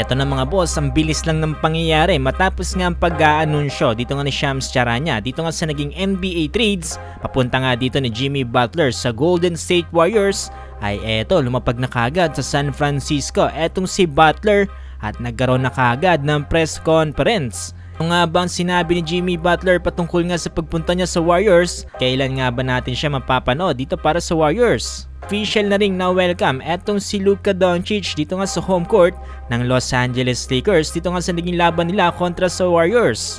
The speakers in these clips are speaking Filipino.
Eto na mga boss, ang bilis lang ng pangyayari matapos nga ang pag-aanunsyo dito nga ni Shams Charania, dito nga sa naging NBA trades, papunta nga dito ni Jimmy Butler sa Golden State Warriors, ay eto, lumapag na kagad sa San Francisco etong si Butler at nagkaroon na kagad ng press conference. Ano nga ba ang sinabi ni Jimmy Butler patungkol nga sa pagpunta niya sa Warriors? Kailan nga ba natin siya mapapanood dito para sa Warriors? Official na ring na-welcome etong si Luka Doncic dito nga sa home court ng Los Angeles Lakers dito nga sa naging laban nila kontra sa Warriors.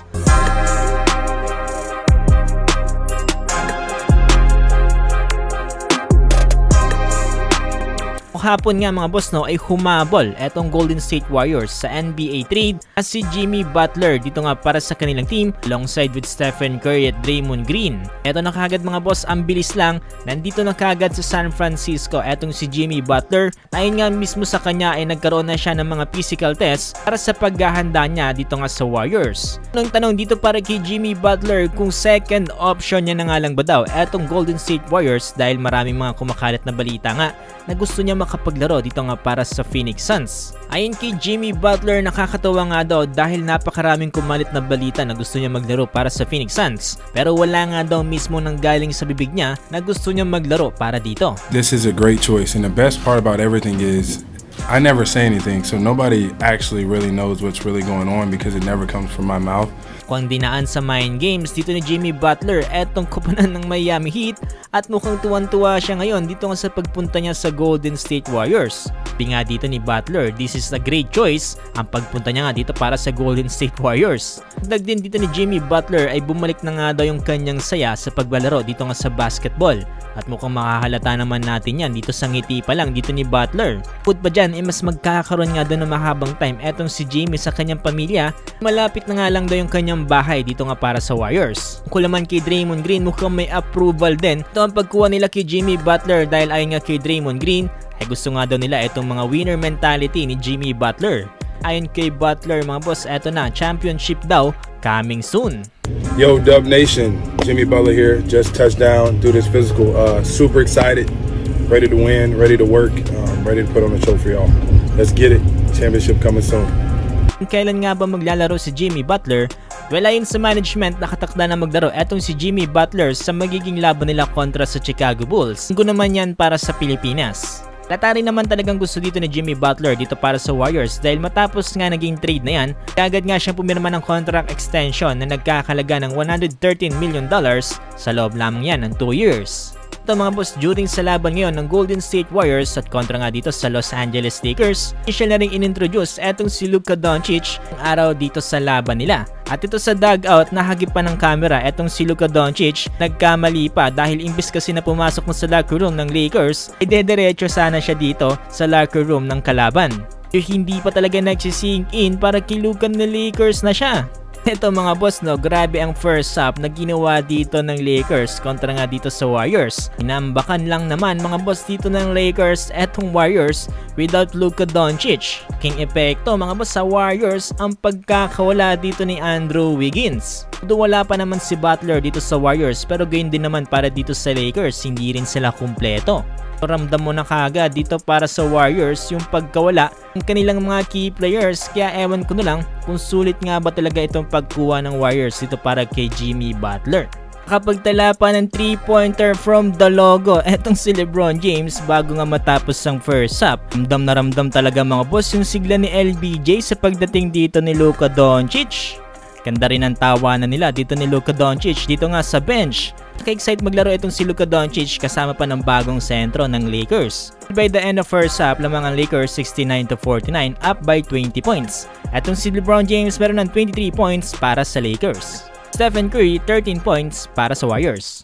Hapon nga mga boss ay humabol etong Golden State Warriors sa NBA trade at si Jimmy Butler dito nga para sa kanilang team alongside with Stephen Curry at Draymond Green. Eto na kagad mga boss, ang bilis lang, nandito na kagad sa San Francisco etong si Jimmy Butler. Ayon nga mismo sa kanya ay nagkaroon na siya ng mga physical tests para sa paghahanda niya dito nga sa Warriors. Anong tanong dito para kay Jimmy Butler kung second option niya na nga lang ba daw etong Golden State Warriors dahil maraming mga kumakalat na balita nga na gusto niya makapaglaro dito nga para sa Phoenix Suns. Ayon kay Jimmy Butler, nakakatawa nga daw dahil napakaraming kumalit na balita na gusto niya maglaro para sa Phoenix Suns, pero wala nga daw mismo nang galing sa bibig niya na gusto niya maglaro para dito. This is a great choice, and the best part about everything is I never say anything, so nobody actually really knows what's really going on because it never comes from my mouth. Kung dinaan sa mind games dito ni Jimmy Butler etong koponan ng Miami Heat at mukhang tuwan-tuwa siya ngayon dito nga sa pagpunta niya sa Golden State Warriors. Sabi nga dito ni Butler, this is a great choice ang pagpunta niya nga dito para sa Golden State Warriors. Dagdag din dito ni Jimmy Butler ay bumalik na nga daw yung kanyang saya sa paglalaro dito nga sa basketball. At mukhang makahalata naman natin yan dito sa ngiti pa lang dito ni Butler. Bukod pa dyan, mas magkakaroon nga daw ng mahabang time etong si Jimmy sa kanyang pamilya. Malapit na nga lang daw yung kanyang bahay dito nga para sa Warriors. Kung laman kay Draymond Green, mukhang may approval din. Ito ang pagkuha nila kay Jimmy Butler dahil ayon nga kay Draymond Green, ay gusto nga daw nila itong mga winner mentality ni Jimmy Butler. Ayon kay Butler mga boss, eto na, championship daw coming soon. Yo, Dub Nation, Jimmy Butler here, just touched down, do this physical, super excited, ready to win, ready to work, ready to put on a show for y'all. Let's get it, championship coming soon. Kailan nga ba maglalaro si Jimmy Butler? Well, ayon sa management, nakatakda na maglaro etong si Jimmy Butler sa magiging laban nila kontra sa Chicago Bulls. Linggo naman yan para sa Pilipinas. Tatari naman talagang gusto dito ni Jimmy Butler dito para sa Warriors dahil matapos nga naging trade na yan, kagad nga siyang pumirma ng contract extension na nagkakalaga ng $113 million sa loob lamang yan ng 2 years. Ito mga boss, during sa laban ngayon ng Golden State Warriors at kontra nga dito sa Los Angeles Lakers, initial na rin inintroduce etong si Luka Doncic ang araw dito sa laban nila. At ito sa dugout, nahagip pa ng camera etong si Luka Doncic, nagkamali pa dahil imbis kasi na pumasok mo sa locker room ng Lakers, ay dediretso sana siya dito sa locker room ng kalaban. Hindi pa talaga nagsisink in para kilukan ng Lakers na siya. Ito mga boss grabe ang first half na ginawa dito ng Lakers kontra nga dito sa Warriors. Inambakan lang naman mga boss dito ng Lakers etong Warriors without Luka Doncic. King epekto mga boss sa Warriors ang pagkakawala dito ni Andrew Wiggins. Wala pa naman si Butler dito sa Warriors pero gayon din naman para dito sa Lakers, hindi rin sila kumpleto. Ramdam mo na kagad dito para sa Warriors yung pagkawala ng kanilang mga key players, kaya ewan ko na lang kung sulit nga ba talaga itong pagkuha ng Warriors dito para kay Jimmy Butler. Kapagtala pa ng 3-pointer from the logo etong si LeBron James bago nga matapos ang first half. Ramdam na ramdam talaga mga boss yung sigla ni LBJ sa pagdating dito ni Luka Doncic. Ganda rin ang tawanan nila dito ni Luka Doncic dito nga sa bench. Naka-excite maglaro itong si Luka Doncic kasama pa ng bagong sentro ng Lakers. By the end of first half, lamang ang Lakers 69-49 up by 20 points. Etong si LeBron James meron ng 23 points para sa Lakers. Stephen Curry 13 points para sa Warriors.